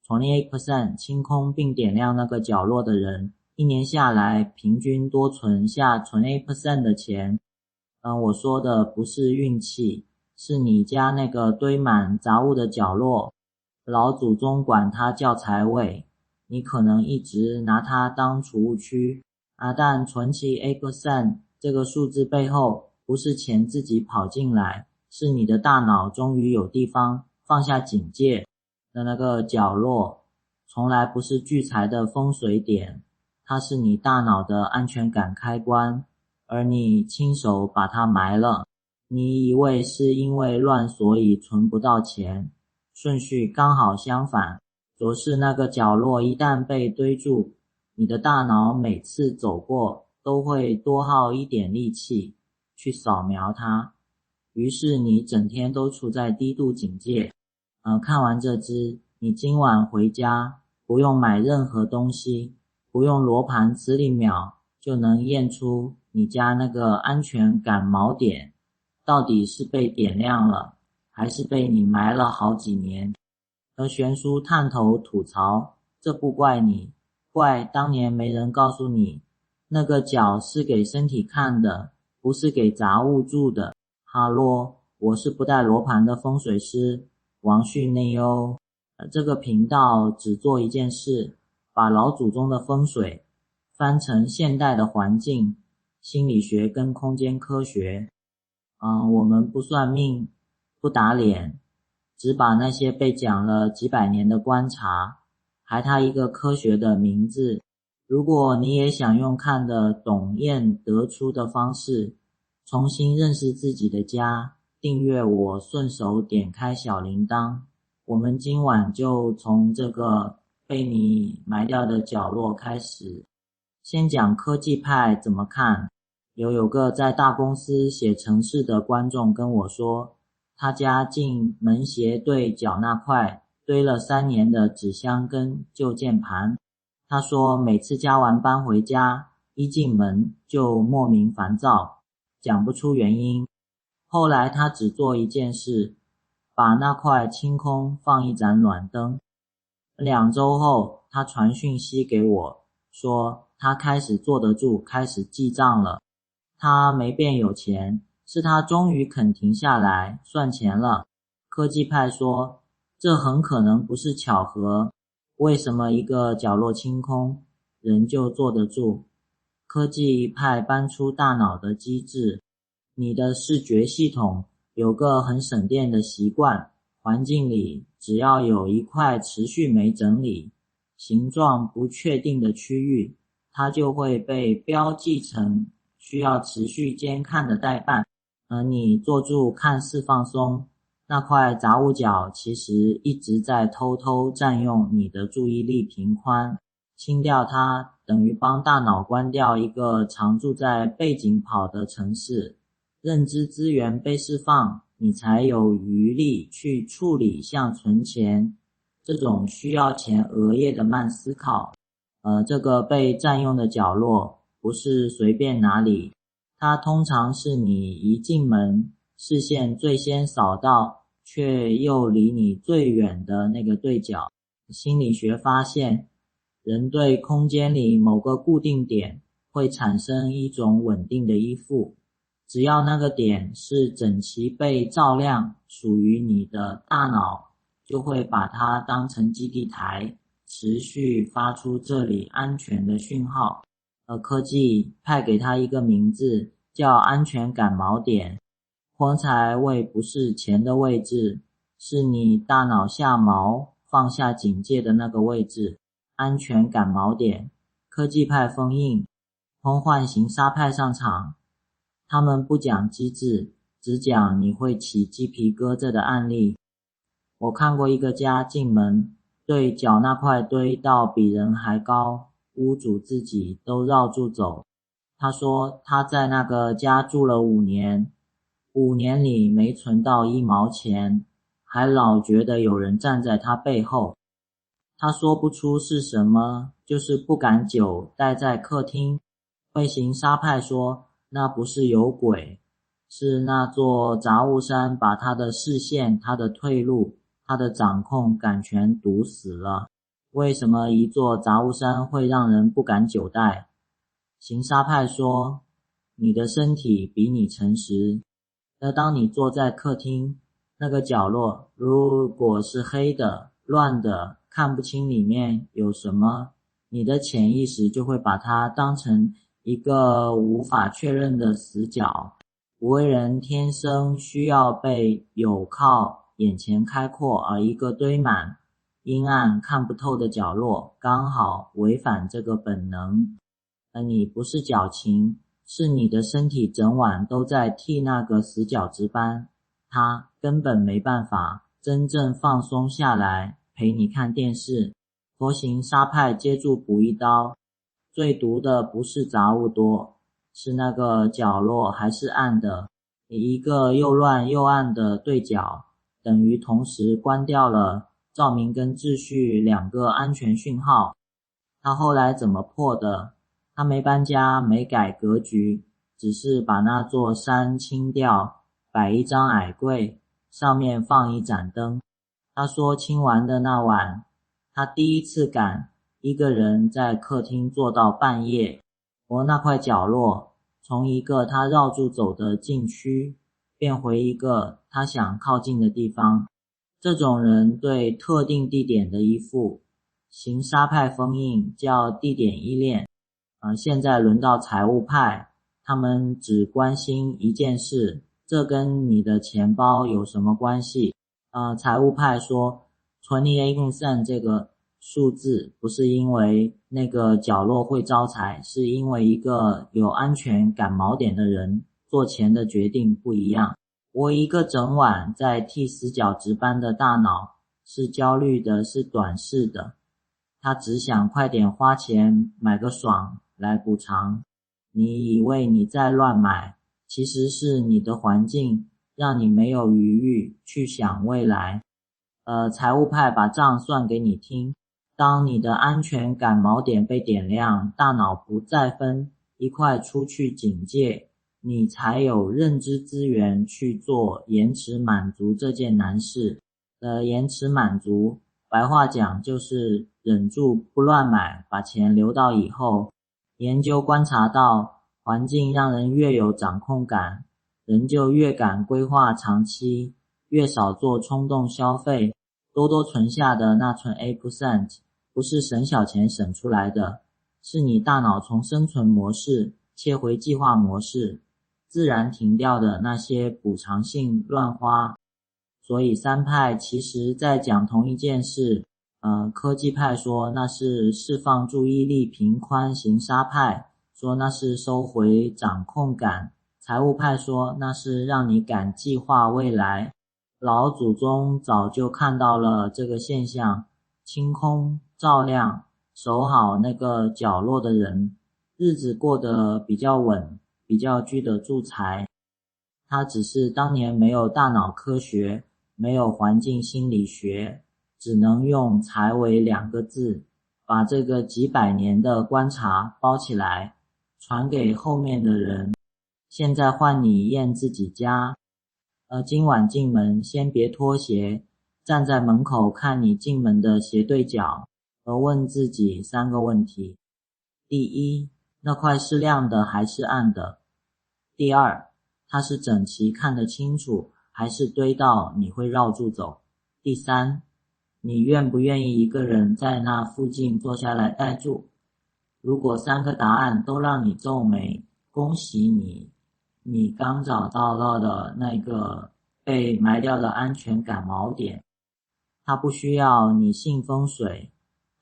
28% 清空并点亮那个角落的人，一年下来平均多存下 28% 的钱。我说的不是运气，是你家那个堆满杂物的角落，老祖宗管它叫财位，你可能一直拿它当储物区但存起 8% 这个数字背后，不是钱自己跑进来，是你的大脑终于有地方放下警戒的那个角落，从来不是聚财的风水点，它是你大脑的安全感开关，而你亲手把它埋了。你以为是因为乱所以存不到钱，顺序刚好相反，则是那个角落一旦被堆住，你的大脑每次走过都会多耗一点力气去扫描它，于是你整天都处在低度警戒。看完这支，你今晚回家不用买任何东西，不用罗盘磁力秒，就能验出你家那个安全感锚点到底是被点亮了，还是被你埋了好几年。而玄叔探头吐槽，这不怪你，怪当年没人告诉你，那个角是给身体看的，不是给杂物住的。哈喽，我是不带罗盘的风水师王旭内哦。这个频道只做一件事，把老祖宗的风水翻成现代的环境、心理学跟空间科学。我们不算命，不打脸，只把那些被讲了几百年的观察，还它一个科学的名字。如果你也想用看得懂验得出的方式，重新认识自己的家，订阅我，顺手点开小铃铛。我们今晚就从这个被你埋掉的角落开始。先讲科技派怎么看。有个在大公司写程式的观众跟我说，他家进门斜对角那块堆了3年的纸箱跟旧键盘。他说每次加完班回家，一进门就莫名烦躁，讲不出原因。后来他只做一件事，把那块清空，放一盏暖灯。2周后，他传讯息给我，说他开始坐得住，开始记账了。他没变有钱，是他终于肯停下来算钱了。科技派说，这很可能不是巧合，为什么一个角落清空，人就坐得住？科技派搬出大脑的机制，你的视觉系统有个很省电的习惯，环境里只要有一块持续没整理、形状不确定的区域，它就会被标记成需要持续监看的待办。而你坐住看似放松，那块杂物角其实一直在偷偷占用你的注意力频宽，清掉它等于帮大脑关掉一个常驻在背景跑的程式，认知资源被释放，你才有余力去处理像存钱这种需要钱额叶的慢思考。这个被占用的角落不是随便哪里，它通常是你一进门视线最先扫到却又离你最远的那个对角。心理学发现，人对空间里某个固定点会产生一种稳定的依附，只要那个点是整齐被照亮，属于你的大脑就会把它当成基地台，持续发出这里安全的讯号。科技派给它一个名字，叫安全感锚点。荒财位不是钱的位置，是你大脑下锚放下警戒的那个位置，安全感锚点。科技派封印，空幻行杀派上场，他们不讲机制，只讲你会起鸡皮疙瘩的案例。我看过一个家进门，对角那块堆到比人还高，屋主自己都绕住走。他说他在那个家住了5年，5年里没存到1毛钱，还老觉得有人站在他背后。他说不出是什么，就是不敢久待在客厅。会行杀派说，那不是有鬼，是那座杂物山把他的视线、他的退路、他的掌控感全堵死了。为什么一座杂物山会让人不敢久待？行沙派说，你的身体比你诚实。而当你坐在客厅那个角落，如果是黑的、乱的，看不清里面有什么，你的潜意识就会把它当成一个无法确认的死角。无为人天生需要被有靠眼前开阔，而一个堆满阴暗看不透的角落刚好违反这个本能。而你不是矫情，是你的身体整晚都在替那个死角值班，他根本没办法真正放松下来陪你看电视。佛行沙派接住补一刀，最毒的不是杂物多，是那个角落还是暗的。你一个又乱又暗的对角，等于同时关掉了照明跟秩序两个安全讯号。他后来怎么破的？他没搬家，没改格局，只是把那座山清掉，摆一张矮柜，上面放一盏灯。他说清完的那晚，他第一次敢一个人在客厅坐到半夜。而那块角落从一个他绕住走的禁区，变回一个他想靠近的地方。这种人对特定地点的依附，行沙派封印叫地点依恋。现在轮到财务派，他们只关心一件事，这跟你的钱包有什么关系？财务派说28% 这个数字不是因为那个角落会招财，是因为一个有安全感锚点的人做钱的决定不一样。我一个整晚在替死角值班的大脑是焦虑的，是短视的，他只想快点花钱买个爽来补偿。你以为你在乱买，其实是你的环境让你没有余裕去想未来。财务派把账算给你听，当你的安全感锚点被点亮，大脑不再分一块出去警戒，你才有认知资源去做延迟满足这件难事。延迟满足，白话讲就是忍住不乱买，把钱留到以后。研究观察到，环境让人越有掌控感，人就越敢规划长期，越少做冲动消费。多存下的那存 8% 不是省小钱省出来的，是你大脑从生存模式切回计划模式，自然停掉的那些补偿性乱花。所以三派其实在讲同一件事。科技派说那是释放注意力平宽，行沙派说那是收回掌控感，财务派说那是让你敢计划未来。老祖宗早就看到了这个现象，清空照亮，守好那个角落的人，日子过得比较稳，比较居得住财。他只是当年没有大脑科学，没有环境心理学，只能用财为2个字，把这个几百年的观察包起来，传给后面的人。现在换你验自己家。今晚进门先别脱鞋，站在门口看你进门的斜对角，而问自己3个问题。第一，那块是亮的还是暗的？第二，它是整齐看得清楚，还是堆到你会绕住走？第三，你愿不愿意一个人在那附近坐下来待住？如果3个答案都让你皱眉，恭喜你，你刚找到了的那个被埋掉的安全感锚点。它不需要你信风水，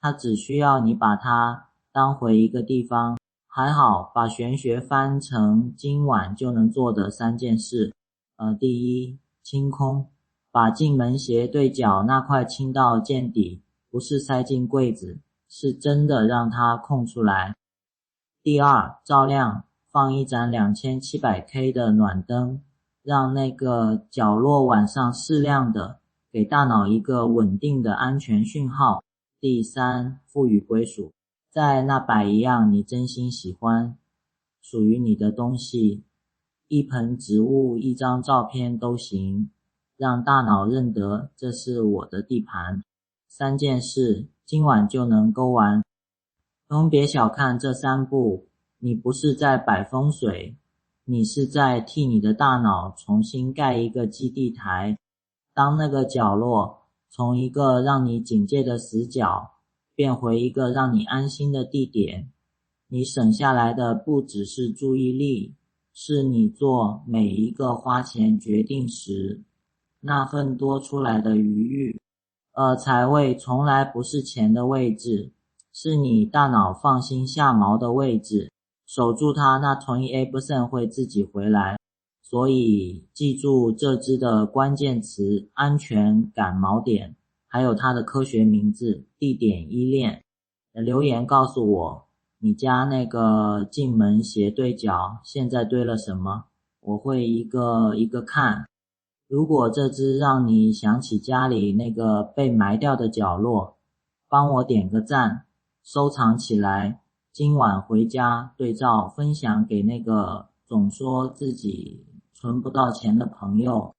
它只需要你把它当回一个地方。还好，把玄学翻成今晚就能做的3件事。第一，清空，把进门斜对角那块清到见底，不是塞进柜子，是真的让它空出来。第二，照亮，放一盏2700K 的暖灯，让那个角落晚上是亮的，给大脑一个稳定的安全讯号。第三，赋予归属，在那摆一样你真心喜欢，属于你的东西，一盆植物，一张照片都行，让大脑认得这是我的地盘。3件事，今晚就能勾完。别小看这3步，你不是在摆风水，你是在替你的大脑重新盖一个基地台。当那个角落从一个让你警戒的死角变回一个让你安心的地点，你省下来的不只是注意力，是你做每一个花钱决定时那份多出来的余裕。财位从来不是钱的位置，是你大脑放心下锚的位置，守住它，那 28% 会自己回来。所以记住这支的关键词：安全感锚点，还有它的科学名字地点依恋。留言告诉我你家那个进门斜对角现在堆了什么，我会一个一个看。如果这支让你想起家里那个被埋掉的角落，帮我点个赞，收藏起来，今晚回家对照分享给那个总说自己存不到钱的朋友。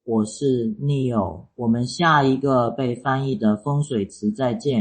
我是 Neo， 我们下一个被翻译的风水词再见。